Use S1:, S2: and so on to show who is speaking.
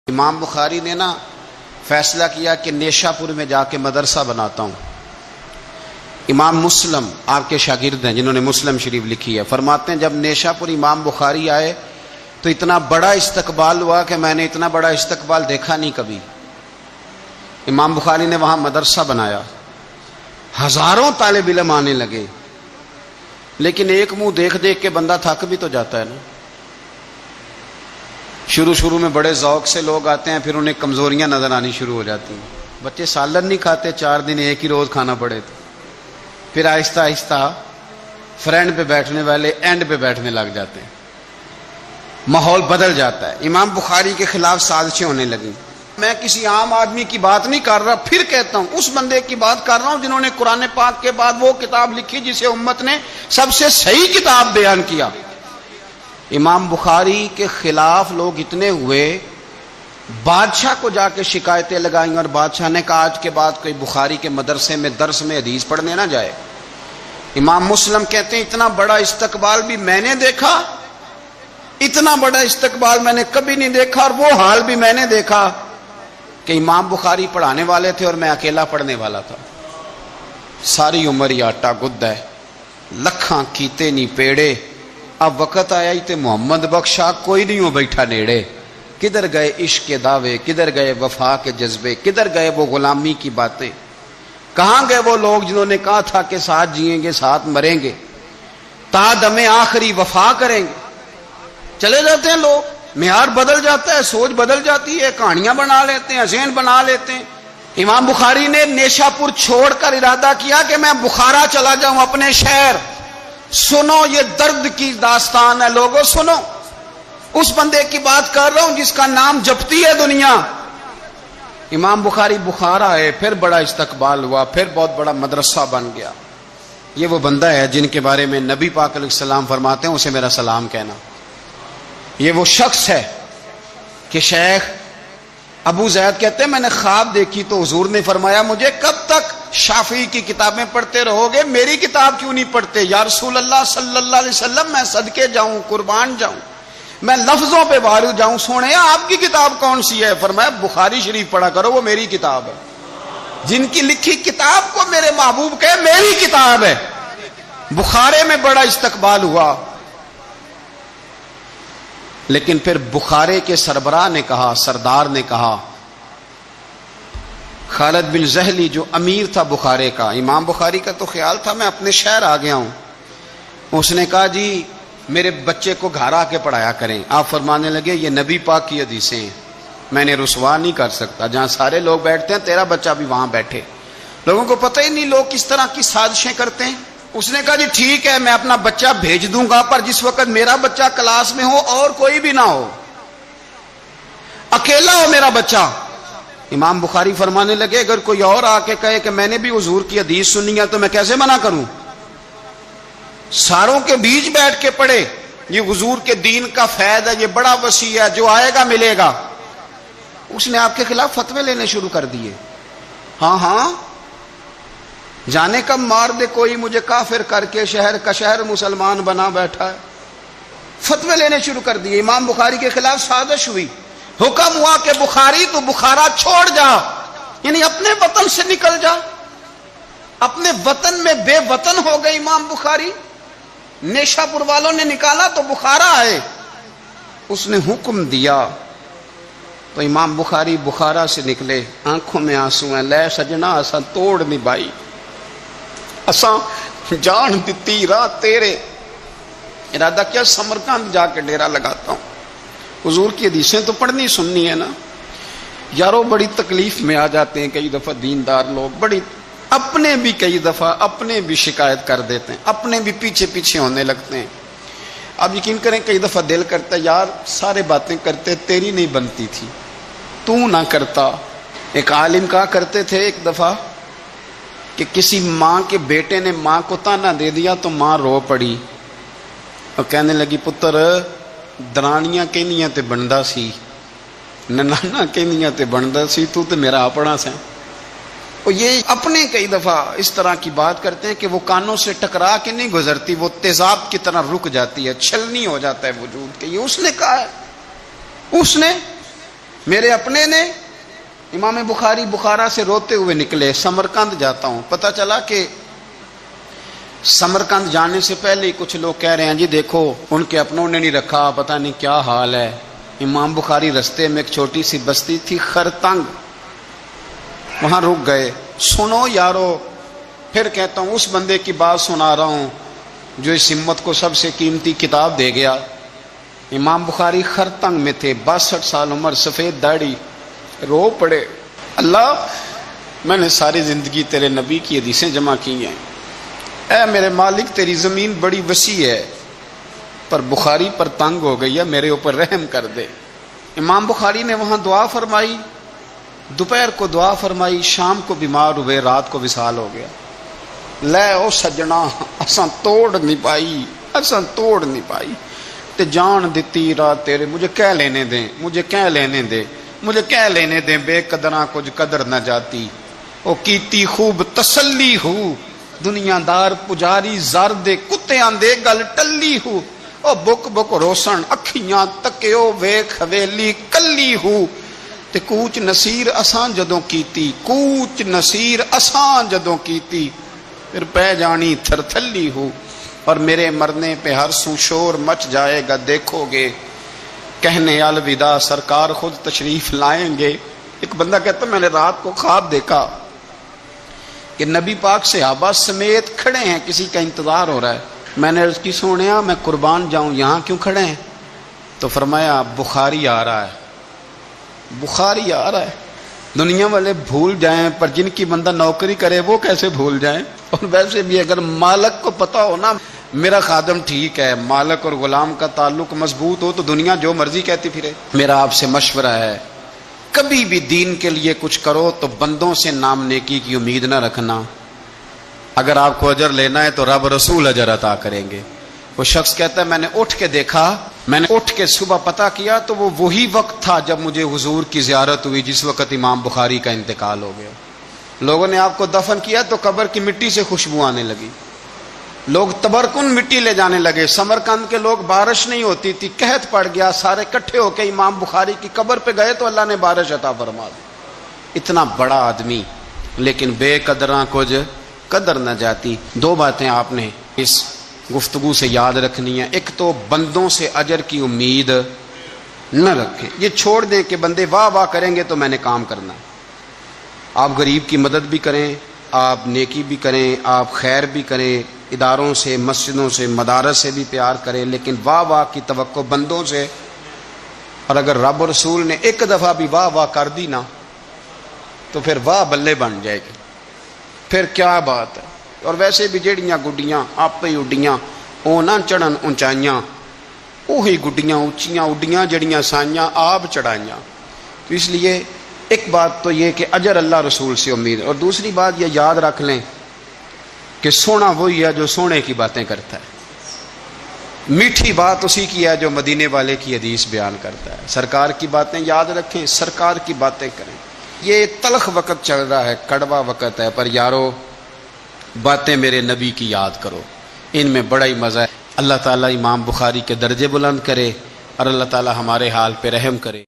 S1: امام بخاری نے فیصلہ کیا کہ نیشا پور میں جا کے مدرسہ بناتا ہوں۔ امام مسلم آپ کے شاگرد ہیں جنہوں نے مسلم شریف لکھی ہے، فرماتے ہیں جب نیشا پور امام بخاری آئے تو اتنا بڑا استقبال ہوا کہ میں نے اتنا بڑا استقبال دیکھا نہیں کبھی۔ امام بخاری نے وہاں مدرسہ بنایا، ہزاروں طالب علم آنے لگے، لیکن ایک منہ دیکھ دیکھ کے بندہ تھک بھی تو جاتا ہے نا۔ شروع میں بڑے ذوق سے لوگ آتے ہیں، پھر انہیں کمزوریاں نظر آنی شروع ہو جاتی ہیں۔ بچے سالن نہیں کھاتے، 4 دن ایک ہی روز کھانا پڑے تھے، پھر آہستہ آہستہ فرنٹ پہ بیٹھنے والے اینڈ پہ بیٹھنے لگ جاتے ہیں، ماحول بدل جاتا ہے۔ امام بخاری کے خلاف سازشیں ہونے لگیں۔ میں کسی عام آدمی کی بات نہیں کر رہا، پھر کہتا ہوں اس بندے کی بات کر رہا ہوں جنہوں نے قرآن پاک کے بعد وہ کتاب لکھی جسے امت نے سب سے صحیح کتاب بیان کیا۔ امام بخاری کے خلاف لوگ اتنے ہوئے، بادشاہ کو جا کے شکایتیں لگائیں، اور بادشاہ نے کہا آج کے بعد کوئی بخاری کے مدرسے میں درس میں حدیث پڑھنے نہ جائے۔ امام مسلم کہتے ہیں اتنا بڑا استقبال بھی میں نے دیکھا، اتنا بڑا استقبال میں نے کبھی نہیں دیکھا، اور وہ حال بھی میں نے دیکھا کہ امام بخاری پڑھانے والے تھے اور میں اکیلا پڑھنے والا تھا۔ ساری عمر ہی آٹا گد ہے، لکھاں کیتے نہیں پیڑے، اب وقت آیا ہی تے محمد بخشا کوئی نہیں ہو بیٹھا نیڑے۔ کدھر گئے عشق کے دعوے، کدھر گئے وفا کے جذبے، کدھر گئے وہ غلامی کی باتیں، کہاں گئے وہ لوگ جنہوں نے کہا تھا کہ ساتھ جئیں گے ساتھ مریں گے، تا دم آخری وفا کریں گے۔ چلے جاتے ہیں لوگ، معیار بدل جاتا ہے، سوچ بدل جاتی ہے، کہانیاں بنا لیتے ہیں، ذہن بنا لیتے ہیں۔ امام بخاری نے نیشا پور چھوڑ کر ارادہ کیا کہ میں بخارا چلا جاؤں، اپنے شہر۔ سنو یہ درد کی داستان ہے لوگوں، سنو، اس بندے کی بات کر رہا ہوں جس کا نام جپتی ہے دنیا۔ امام بخاری بخارا ہے، پھر بڑا استقبال ہوا، پھر بہت بڑا مدرسہ بن گیا۔ یہ وہ بندہ ہے جن کے بارے میں نبی پاک علیہ السلام فرماتے ہیں اسے میرا سلام کہنا۔ یہ وہ شخص ہے کہ شیخ ابو زید کہتے ہیں میں نے خواب دیکھی تو حضور نے فرمایا مجھے کب تک شافعی کی کتابیں پڑھتے رہو گے، میری کتاب کیوں نہیں پڑھتے؟ یا رسول اللہ صلی اللہ علیہ وسلم میں صدقے جاؤں، قربان جاؤں، میں لفظوں پہ بھارو جاؤں، سونے آپ کی کتاب کون سی ہے؟ فرمایا بخاری شریف پڑھا کرو، وہ میری کتاب ہے۔ جن کی لکھی کتاب کو میرے محبوب کہے میری کتاب ہے۔ بخارے میں بڑا استقبال ہوا، لیکن پھر بخارے کے سربراہ نے کہا، سردار نے کہا، خالد بن زہلی جو امیر تھا بخارے کا، امام بخاری کا تو خیال تھا میں اپنے شہر آ گیا ہوں، اس نے کہا جی میرے بچے کو گھر آ کے پڑھایا کریں۔ آپ فرمانے لگے یہ نبی پاک کی حدیثیں ہیں، میں نے رسوا نہیں کر سکتا، جہاں سارے لوگ بیٹھتے ہیں تیرا بچہ بھی وہاں بیٹھے۔ لوگوں کو پتہ ہی نہیں لوگ کس طرح کی سازشیں کرتے ہیں۔ اس نے کہا جی ٹھیک ہے میں اپنا بچہ بھیج دوں گا، پر جس وقت میرا بچہ کلاس میں ہو اور کوئی بھی نہ ہو، اکیلا ہو میرا بچہ۔ امام بخاری فرمانے لگے اگر کوئی اور آ کے کہے کہ میں نے بھی حضور کی حدیث سنی ہے تو میں کیسے منع کروں؟ ساروں کے بیچ بیٹھ کے پڑھے، یہ حضور کے دین کا فیض ہے، یہ بڑا وسیع ہے، جو آئے گا ملے گا۔ اس نے آپ کے خلاف فتوے لینے شروع کر دیے۔ ہاں جانے کب مار دے کوئی مجھے کافر کر کے، شہر کا شہر مسلمان بنا بیٹھا ہے۔ فتوے لینے شروع کر دیے، امام بخاری کے خلاف سازش ہوئی، حکم ہوا کہ بخاری تو بخارا چھوڑ جا، یعنی اپنے وطن سے نکل جا۔ اپنے وطن میں بے وطن ہو گئے امام بخاری۔ نیشا پور والوں نے نکالا تو بخارا آئے، اس نے حکم دیا تو امام بخاری بخارا سے نکلے، آنکھوں میں آنسو ہیں، لے سجنا اساں توڑ نہیں بائی، اساں جان دیتی راہ تیرے۔ ارادہ کیا سمرقند جا کے ڈیرا لگاتا ہوں، حضور کی حدیثیں تو پڑھنی سننی ہے نا۔ یارو بڑی تکلیف میں آ جاتے ہیں کئی دفعہ دیندار لوگ، بڑی اپنے بھی کئی دفعہ اپنے بھی شکایت کر دیتے ہیں، اپنے بھی پیچھے پیچھے ہونے لگتے ہیں۔ اب یقین کریں کئی دفعہ دل کرتا ہے یار سارے باتیں کرتے تیری نہیں بنتی تھی، تو نہ کرتا۔ ایک عالم کہا کرتے تھے ایک دفعہ کہ کسی ماں کے بیٹے نے ماں کو تانا دے دیا تو ماں رو پڑی اور کہنے لگی پتر درانیاں کہنیاں تے بندا سی، ننانا کہنیاں تے بندا سی، تو تے میرا اپنا سا۔ اور یہ اپنے کئی دفعہ اس طرح کی بات کرتے ہیں کہ وہ کانوں سے ٹکرا کے نہیں گزرتی، وہ تیزاب کی طرح رک جاتی ہے، چھلنی ہو جاتا ہے وجود کے۔ یہ اس نے کہا ہے، اس نے میرے اپنے نے امام بخاری بخارا سے روتے ہوئے نکلے، سمرقند جاتا ہوں، پتہ چلا کہ سمرقند جانے سے پہلے ہی کچھ لوگ کہہ رہے ہیں جی دیکھو ان کے اپنوں نے نہیں رکھا، پتہ نہیں کیا حال ہے۔ امام بخاری رستے میں ایک چھوٹی سی بستی تھی خرتنگ، وہاں رک گئے۔ سنو یارو، پھر کہتا ہوں اس بندے کی بات سنا رہا ہوں جو اس ہمت کو سب سے قیمتی کتاب دے گیا۔ امام بخاری خرتنگ میں تھے، 62 سال عمر، سفید داڑھی، رو پڑے، اللہ میں نے ساری زندگی تیرے نبی کی حدیثیں جمع کی ہیں، اے میرے مالک تیری زمین بڑی وسیع ہے پر بخاری پر تنگ ہو گئی ہے، میرے اوپر رحم کر دے۔ امام بخاری نے وہاں دعا فرمائی، دوپہر کو دعا فرمائی، شام کو بیمار ہوئے، رات کو وصال ہو گیا۔ لے او سجنا اساں توڑ نہیں پائی، اساں توڑ نہیں پائی تے جان دیتی رات تیرے، مجھے کہہ لینے دیں، مجھے کہہ لینے دے، مجھے کہہ لینے دیں، بے قدراں کچھ قدر نہ جاتی، او کیتی خوب تسلی ہو، دنیا دار پجاری زردے کتے آندے گل ٹلی ہو، او بک بک روسن اکھیاں تکیو ویکھ حویلی کلی ہو، تے کوچ نصیر اساں جدوں کیتی، کوچ نصیر اساں جدوں کیتی، پھر پہ جانی تھر تھلی ہو، اور میرے مرنے پہ ہر سو شور مچ جائے گا، دیکھو گے کہنے الوداع سرکار خود تشریف لائیں گے۔ ایک بندہ کہتا میں نے رات کو خواب دیکھا کہ نبی پاک صحابہ سمیت کھڑے ہیں، کسی کا انتظار ہو رہا ہے۔ میں نے عرض کی سونیا میں قربان جاؤں، یہاں کیوں کھڑے ہیں؟ تو فرمایا بخاری آ رہا ہے، بخاری آ رہا ہے۔ دنیا والے بھول جائیں پر جن کی بندہ نوکری کرے وہ کیسے بھول جائیں؟ اور ویسے بھی اگر مالک کو پتہ ہو نا میرا خادم ٹھیک ہے، مالک اور غلام کا تعلق مضبوط ہو تو دنیا جو مرضی کہتی پھرے۔ میرا آپ سے مشورہ ہے کبھی بھی دین کے لیے کچھ کرو تو بندوں سے نام نیکی کی امید نہ رکھنا، اگر آپ کو اجر لینا ہے تو رب رسول اجر عطا کریں گے۔ وہ شخص کہتا ہے میں نے اٹھ کے دیکھا، میں نے اٹھ کے صبح پتہ کیا تو وہ وہی وقت تھا جب مجھے حضور کی زیارت ہوئی جس وقت امام بخاری کا انتقال ہو گیا۔ لوگوں نے آپ کو دفن کیا تو قبر کی مٹی سے خوشبو آنے لگی، لوگ تبرکن مٹی لے جانے لگے۔ سمرقند کے لوگ بارش نہیں ہوتی تھی، قحط پڑ گیا، سارے کٹھے ہو کے امام بخاری کی قبر پہ گئے تو اللہ نے بارش عطا فرما دی۔ اتنا بڑا آدمی لیکن بے قدراں کچھ قدر نہ جاتی۔ دو باتیں آپ نے اس گفتگو سے یاد رکھنی ہے، ایک تو بندوں سے اجر کی امید نہ رکھیں، یہ چھوڑ دیں کہ بندے واہ واہ کریں گے تو میں نے کام کرنا ہے۔ آپ غریب کی مدد بھی کریں، آپ نیکی بھی کریں، آپ خیر بھی کریں، اداروں سے، مسجدوں سے، مدارس سے بھی پیار کریں، لیکن واہ واہ کی توقع بندوں سے، اور اگر رب و رسول نے ایک دفعہ بھی واہ واہ کر دی نا تو پھر واہ بلے بن جائے گی، پھر کیا بات ہے۔ اور ویسے بھی جیڑیاں گڈیاں آپ ہی اڈیاں او نہ چڑھن اونچائیاں، وہی گڈیاں اونچیاں اڈیاں جڑیاں سائیاں آپ چڑھائیاں۔ تو اس لیے ایک بات تو یہ کہ اجر اللہ رسول سے امید، اور دوسری بات یہ یاد رکھ لیں کہ سونا وہی ہے جو سونے کی باتیں کرتا ہے، میٹھی بات اسی کی ہے جو مدینے والے کی حدیث بیان کرتا ہے۔ سرکار کی باتیں یاد رکھیں، سرکار کی باتیں کریں۔ یہ تلخ وقت چل رہا ہے، کڑوا وقت ہے، پر یارو باتیں میرے نبی کی یاد کرو، ان میں بڑا ہی مزہ ہے۔ اللہ تعالیٰ امام بخاری کے درجے بلند کرے اور اللہ تعالیٰ ہمارے حال پہ رحم کرے۔